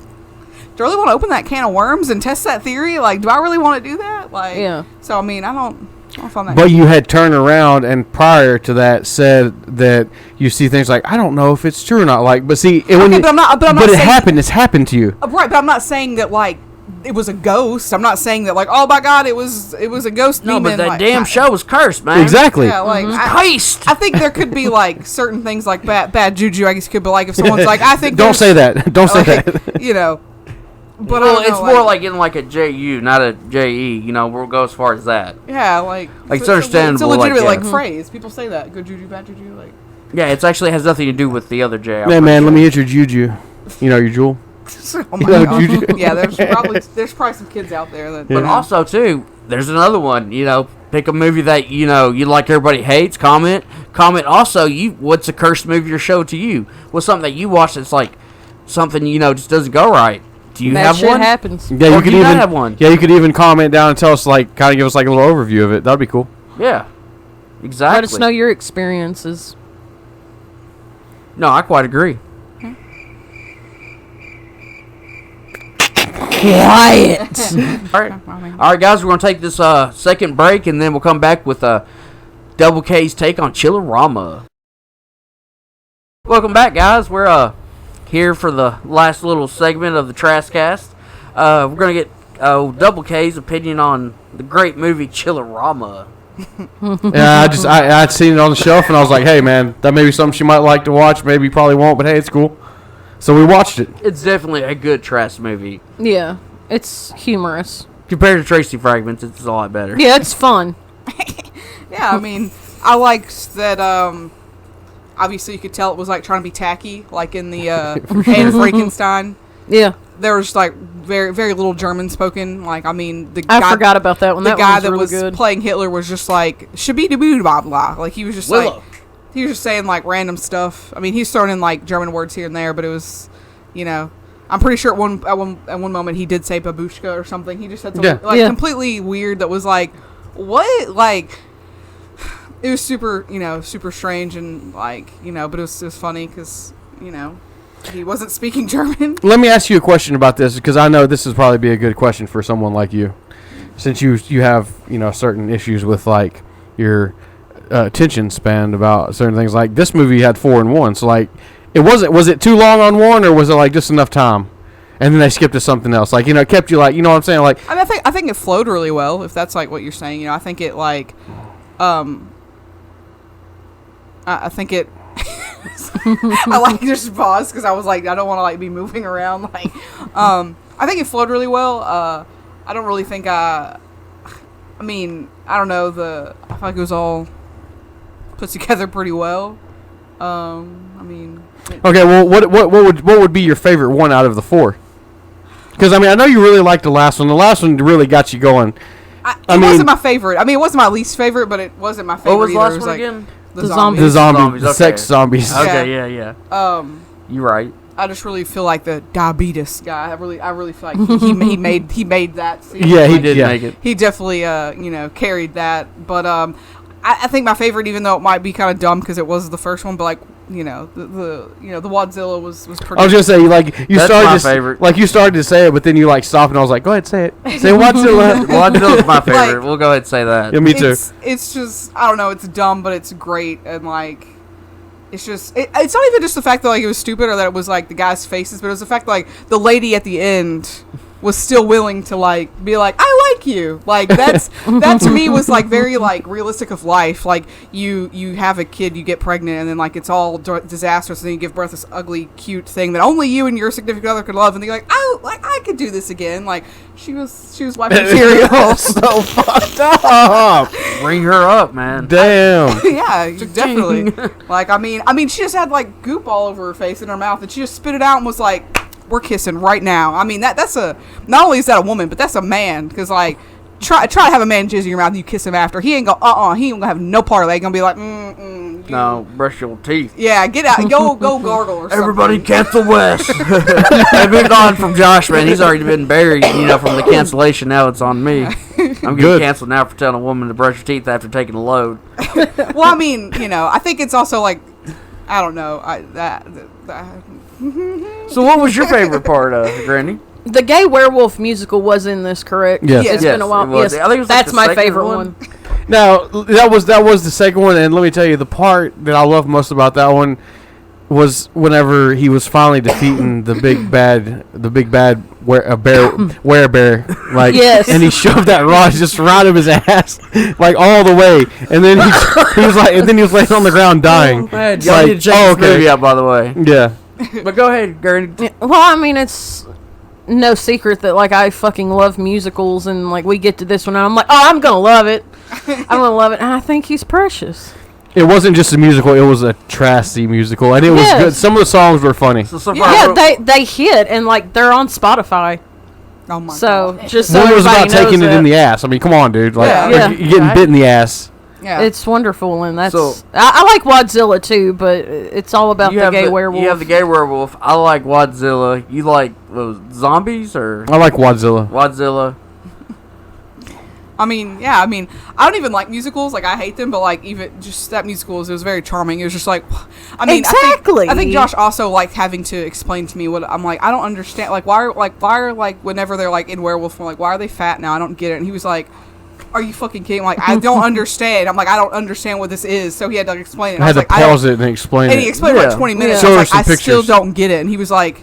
do I really want to open that can of worms and test that theory? Like, do I really want to do that? Like, Yeah. So I mean, I don't find that. But you had turned around and prior to that said that you see things like, I don't know if it's true or not. Like, but see, but I'm not But it saying- happened. It's happened to you. Right, but I'm not saying that like it was a ghost. I'm not saying that like, oh my god, it was a ghost No, demon. but that like, damn show was cursed, man. Exactly. Yeah, like Cursed. I think there could be like certain things like bad juju. I guess could be like if someone's like, I think Don't say that. Don't say like, that. But I Well, don't know, it's more like in like a JU, not a JE. We'll go as far as that. yeah, like Like, it's It's a understandable, like, legitimate yeah. like phrase. People say that good juju, bad juju. Like Yeah, it actually has nothing to do with the other J. Man, let me hit your juju. Your jewel. oh my You know, god. juju. Yeah, there's probably some kids out there that. But also too, there's another one. Pick a movie that you like everybody hates. Comment also what's a cursed movie or show to you? What's something that you watch that's like something just doesn't go right? Do you have one? Happens. Yeah, you could even have one. Yeah, you could even comment down and tell us kind of give us a little overview of it. That'd be cool. Yeah, exactly. Let us know your experiences. No, I quite agree. Quiet. All right, guys, we're gonna take this second break, and then we'll come back with Double K's take on Chillerama. Welcome back, guys. We're here for the last little segment of the TRASSCAST. We're gonna get Double K's opinion on the great movie Chillerama. Yeah, I'd seen it on the shelf, and I was like, hey, man, that may be something she might like to watch. Maybe probably won't, but hey, it's cool. So we watched it. It's definitely a good Trass movie. Yeah, it's humorous. Compared to Tracey Fragments, it's a lot better. Yeah, it's fun. Yeah, I mean, I liked that. Obviously, you could tell it was like trying to be tacky, like in the Anne Frankenstein. Yeah, There was like very, very little German spoken. Like, I mean, I forgot about that one. The That guy one that really was good. playing Hitler was just like shabby blah blah. Like he was just Willow. he was just saying like random stuff. I mean, he's throwing in like German words here and there, but it was, I'm pretty sure at one moment he did say babushka or something. He just said something completely weird that was like, what? Like, it was super, super strange and like, but it was funny because, he wasn't speaking German. Let me ask you a question about this, because I know this would probably be a good question for someone like you, since you have certain issues with like your attention span about certain things. Like this movie had 4 in 1, so like was it too long on one, or was it like just enough time, and then they skipped to something else? Like it kept you like what I'm saying, like I mean, I think it flowed really well. If that's like what you're saying, I think it like, I think it. I like just pause because I was like, I don't want to like be moving around. Like, I think it flowed really well. I don't really think I mean, I don't know. I feel like it was all put together pretty well. I mean. Okay, well, what would be your favorite one out of the 4? Because I mean, I know you really liked the last one. The last one really got you going. It wasn't my favorite. I mean, it wasn't my least favorite, but it wasn't my favorite. What was the either. last It was one like again? The zombies. The zombies, the okay. sex zombies. Okay, yeah. You're right. I just really feel like the diabetes guy. I really feel like he made that scene. Yeah, he Like, did make it. He definitely carried that. But I think my favorite, even though it might be kind of dumb because it was the first one, but like the Wadzilla was pretty. I was gonna say That's my favorite. you started to say it, but then you like stopped, and I was like, go ahead, say it. Say Wadzilla. Wadzilla's my favorite. Like, we'll go ahead and say that. Yeah, me too. It's just, I don't know, it's dumb, but it's great, and like it's just it's not even just the fact that like it was stupid or that it was like the guys' faces, but it was the fact that, like the lady at the end was still willing to like be like, I like you. Like that to me was like very like realistic of life. Like you have a kid, you get pregnant, and then like it's all disastrous, and then you give birth this ugly, cute thing that only you and your significant other could love, and you're like, oh, like I could do this again. Like she was wife material. So fucked up. Bring her up, man. Damn. Yeah, definitely. Like I mean, she just had like goop all over her face and her mouth, and she just spit it out and was like, we're kissing right now. I mean, that's not only is that a woman, but that's a man. Because like, try to have a man jizz in your mouth and you kiss him after. He ain't gonna he ain't gonna have no part of that. He gonna be like, No, brush your teeth. Yeah, get out, go gargle or something. Everybody cancel Wes. I've been gone from Josh, man. He's already been buried, from the cancellation. Now it's on me. I'm getting Good. canceled now for telling a woman to brush her teeth after taking a load. Well, I mean, I think it's also like, I don't know, So what was your favorite part, Granny? The gay werewolf musical was in this, correct? Yes. It's Yes, been a while. it was. Yes, I think it was like that's the my second favorite one. one. Now that was the second one, and let me tell you, the part that I love most about that one was whenever he was finally defeating the big bad werebear, like, Yes. and he shoved that rod just right up his ass, like all the way, and then he was like, and then he was laying on the ground dying. Y'all It's like, need to check this movie out, by the way. Yeah. But go ahead, Granny. Well, I mean, it's no secret that like I fucking love musicals, and like we get to this one, and I'm like, oh, I'm gonna love it. I'm gonna love it, and I think he's precious. It wasn't just a musical; it was a Trassy musical, and it was Yes. good. Some of the songs were funny. So Yeah, they hit, and like they're on Spotify. Oh my So god. just so One was everybody about taking knows it in that. the ass. I mean, come on, dude. Like, Yeah. you're getting Right. bit in the ass. Yeah. It's wonderful, and that's So- I like Wadzilla too, but it's all about You the have gay werewolf. You have the gay werewolf. I like Wadzilla. You like those zombies or I like Wadzilla. Wadzilla? I mean, yeah, I mean, I don't even like musicals. Like, I hate them, but, like, even just that musical, it was very charming. It was just like, I mean, Exactly. I think Josh also, like, having to explain to me what, I'm like, I don't understand. Like, why are, like, whenever they're, like, in werewolf form, like, why are they fat now? I don't get it. And he was like, are you fucking kidding? Like, I don't understand. I'm like, I don't understand what this is. So he had to, like, explain it. I had to was like, pause it and explain And it. he explained it for Yeah. like 20 minutes. Yeah. I Show was her like, some I still pictures. don't get it. And he was like,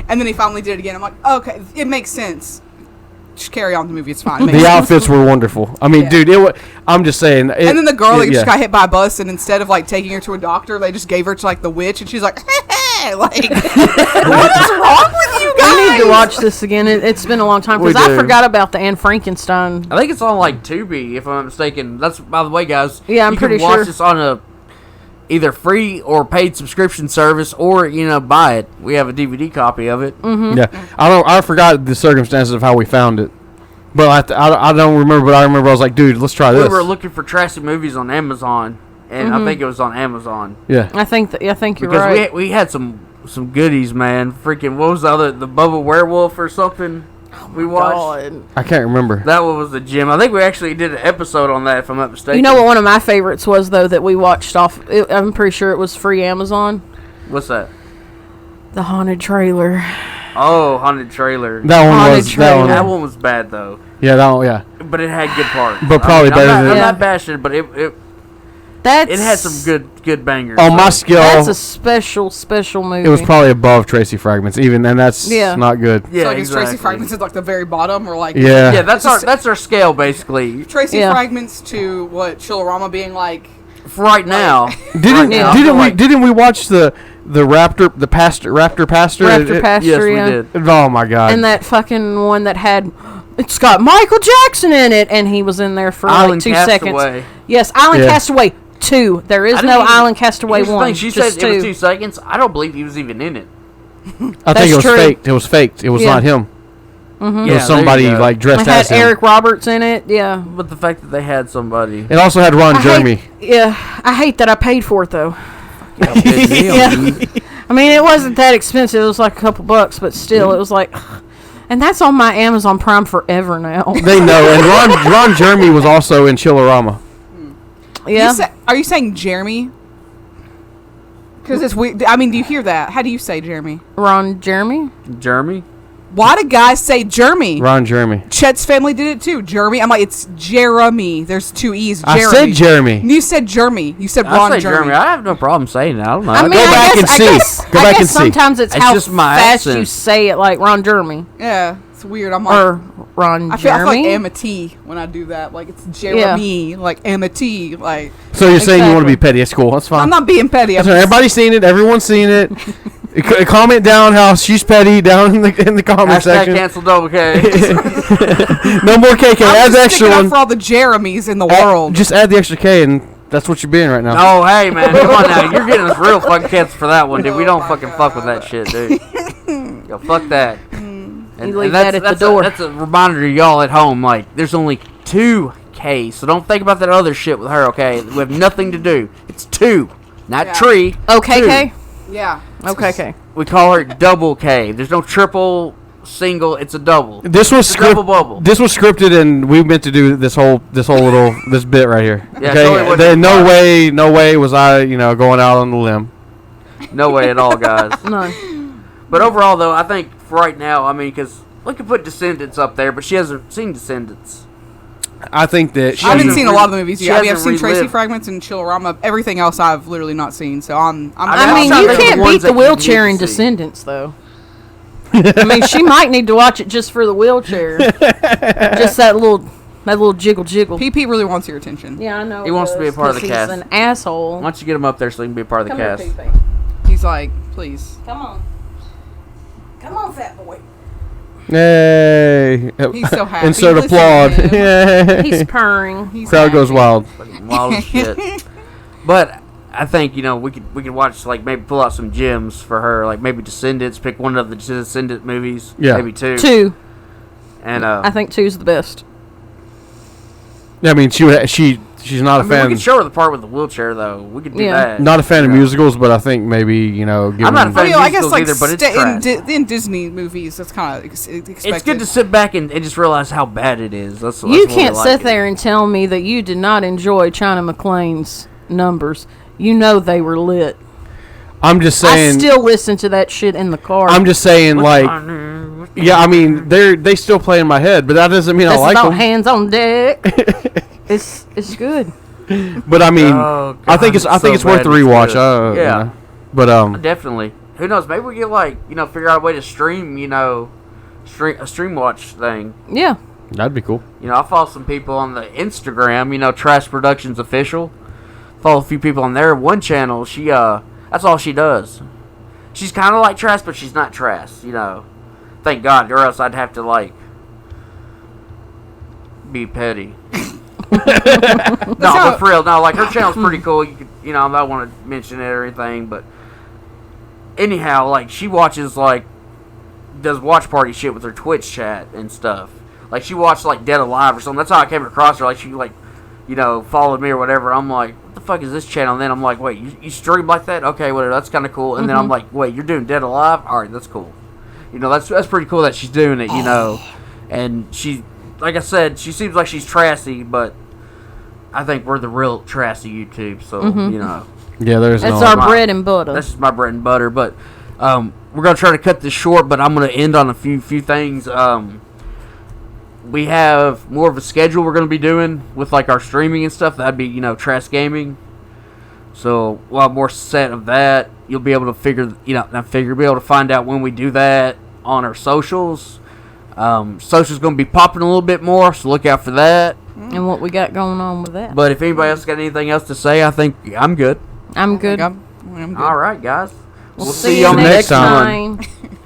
and then he finally did it again. I'm like, okay, it makes sense. Just carry on the movie. It's fine. It makes The sense. outfits were wonderful. I mean, Yeah. dude, I'm just saying. And then the girl that yeah. just got hit by a bus, and instead of like taking her to a doctor, they just gave her to like the witch, and she's like, like, what is wrong with you guys? I need to watch this again. It's been a long time because We I do. forgot about the Anne Frankenstein. I think it's on like Tubi, if I'm not mistaken. That's, by the way, guys. Yeah, I'm you pretty can watch sure. this on a either free or paid subscription service, or buy it. We have a DVD copy of it. Yeah, I forgot the circumstances of how we found it, but I don't remember. But I remember I was like, dude, let's try We this. were looking for Trassy movies on Amazon, and I think it was on Amazon Yeah, I think you're because right. we had some goodies, man. Freaking, what was the other, the Bubba Werewolf or something? We watched. God. I can't remember. That one was the gym. I think we actually did an episode on that, if I'm not mistaken. You know what one of my favorites was though that we watched off. I'm pretty sure it was free Amazon. What's that? The Haunted Trailer. Oh, Haunted Trailer. That one Haunted was that Trailer. one. That one was bad though, Yeah, that one. Yeah, but it had good parts. But probably better I'm than- not bashing it, but That's it had some good bangers. on my so. scale, That's a special movie. it was probably above Tracy Fragments, even, and that's Yeah. not good. Yeah, So, like, is Tracy exactly. Fragments at like the very bottom, or like Yeah, Yeah, that's our scale basically. Tracy Yeah. Fragments to what Chillerama being like. For right now. Didn't Right now, I feel like- didn't we watch the raptor pastor? Raptor Pastor, Yes, we yeah. did. Oh my god! And that fucking one that had, it's got Michael Jackson in it, and he was in there for Island like 2 Castaway. seconds. Yes, Island Yeah. Castaway 2. There is I no didn't even- Island Castaway Here's the 1. thing, she just said it was 2. 2 seconds. I don't believe he was even in it. I think it was true. faked. It was faked. It was Yeah. not him. Yeah, It was there somebody you go. like dressed It had as him. Eric Roberts in it. Yeah. But the fact that they had somebody. It also had Ron I Jeremy. I hate that I paid for it though. Yeah, big deal, Yeah. dude. I mean, it wasn't that expensive. It was like a couple bucks, but still, it was like, and that's on my Amazon Prime forever now. They know. And Ron Jeremy was also in Chillerama. Yeah. Are you saying Jeremy? Because it's weird. I mean, do you hear that? How do you say Jeremy? Ron Jeremy. Jeremy? Why do guys say Jeremy? Ron Jeremy. Chet's family did it too. Jeremy. I'm like, it's Jeremy. There's 2 E's. Jeremy. I said Jeremy. You said Jeremy. You said I Ron say Jeremy. Jeremy. I have no problem saying it. I don't know. I mean, Go back I and guess, see. I guess, Go I back guess and see. sometimes it's It's how just my fast accent. you say it, like Ron Jeremy Yeah, it's weird. I'm like, or Ron I feel like Jeremy. Amity when I do that. Like it's Jeremy, like Amity. Like So you're saying you want to be Exactly. petty? That's cool. That's fine. I'm not being petty. I'm That's right. Everybody's seen it. Everyone's seen it. Comment down how she's petty down in the comment Hashtag section. cancel double K. No more KK. I'm Add the just extra sticking up one. for all the Jeremys in the Add- world. Just add the extra K, and that's what you're being right now. Oh, hey, man. Come on now. You're getting us real fucking canceled for that one, dude. We don't fucking fuck with that shit, dude. Yo, fuck that. And, leave that's, that at the that's door. That's a reminder to y'all at home. Like, there's only 2 Ks, so don't think about that other shit with her, okay? We have nothing to do. It's 2, not Yeah. tree. OKK. 2. Yeah. OKK. We call her double K. There's no triple, single. It's a double. This was It's a double scripted. bubble. This was scripted, and we meant to do this whole little this bit right here. Yeah, so it Okay, wasn't no fun. way was I going out on the limb. No way at all, guys. No. But overall, though, I think for right now, I mean, because we could put Descendants up there, but she hasn't seen Descendants. I think that I haven't hasn't seen a lot of the movies she yet. I mean, I've hasn't seen Tracy relived. Fragments and Chillerama. Everything else I've literally not seen. So I'm I mean, trying you to think of can't the ones beat the that you wheelchair need in to see. Descendants, though. I mean, she might need to watch it just for the wheelchair. Just that little jiggle. PP really wants your attention. Yeah, I know. He wants to be a part of the he's cast. an asshole. Why don't you get him up there so he can be a part of the Come here, cast? Pee-Pee. He's like, please. Come on. Come on, fat boy. Hey. He's so happy. Insert Listen applaud. to him. Yeah. He's purring. He's Crowd happy. goes wild. Fucking wild as shit. But I think we could watch, like, maybe pull out some gems for her, like maybe Descendants. Pick one of the Descendant movies. Yeah. Maybe 2. 2. And I think 2's the best. Yeah, I mean, she's not a we fan. can show her the part with the wheelchair, though. We could do Yeah. that. Not a fan of musicals, but I think maybe give I'm not a them- fan of I guess musicals like either, but it's trash. in Disney movies, that's kind of expected. It's good to sit back and just realize how bad it is. That's You what can't I like sit it. there and tell me that you did not enjoy China McClain's numbers. You know they were lit. I'm just I saying. still listen to that shit in the car. I'm just saying, like, yeah. I mean, they still play in my head, but that doesn't mean I That's like about them. hands on deck. it's good. But I mean, Oh, I think God, it's so worth the bad it's rewatch. good. Yeah. You know. But Definitely. Who knows? Maybe we get figure out a way to stream, a stream watch thing. Yeah. that'd be cool. I follow some people on the Instagram, Trass Productions Official. Follow a few people on there. One channel, she that's all she does. She's kind of like Trass, but she's not Trass, Thank God, or else I'd have to be petty. No, but for real, no, her channel's pretty cool. You could, I don't want to mention it or anything, but anyhow, she watches does watch party shit with her Twitch chat and stuff. She watched Dead Alive or something. That's how I came across her. She followed me or whatever. I'm like, what the fuck is this channel? And then I'm like, wait, you stream like that? Okay, whatever. That's kind of cool. And then I'm like, wait, you're doing Dead Alive? All right, that's cool. That's pretty cool that she's doing it. And she, like I said, she seems like she's Trassy, but I think we're the real Trassy YouTube. So Yeah, there's That's no. our bread and butter. That's just my bread and butter. But we're gonna try to cut this short. But I'm gonna end on a few things. We have more of a schedule we're gonna be doing with our streaming and stuff. That'd be Trass Gaming. So we'll have more set of that. You'll be able to be able to find out when we do that on our socials. Socials gonna be popping a little bit more, so look out for that. And what we got going on with that. But if anybody else got anything else to say, I think I'm good. I'm good. I'm good. All right, guys. We'll see you on the next next time. time.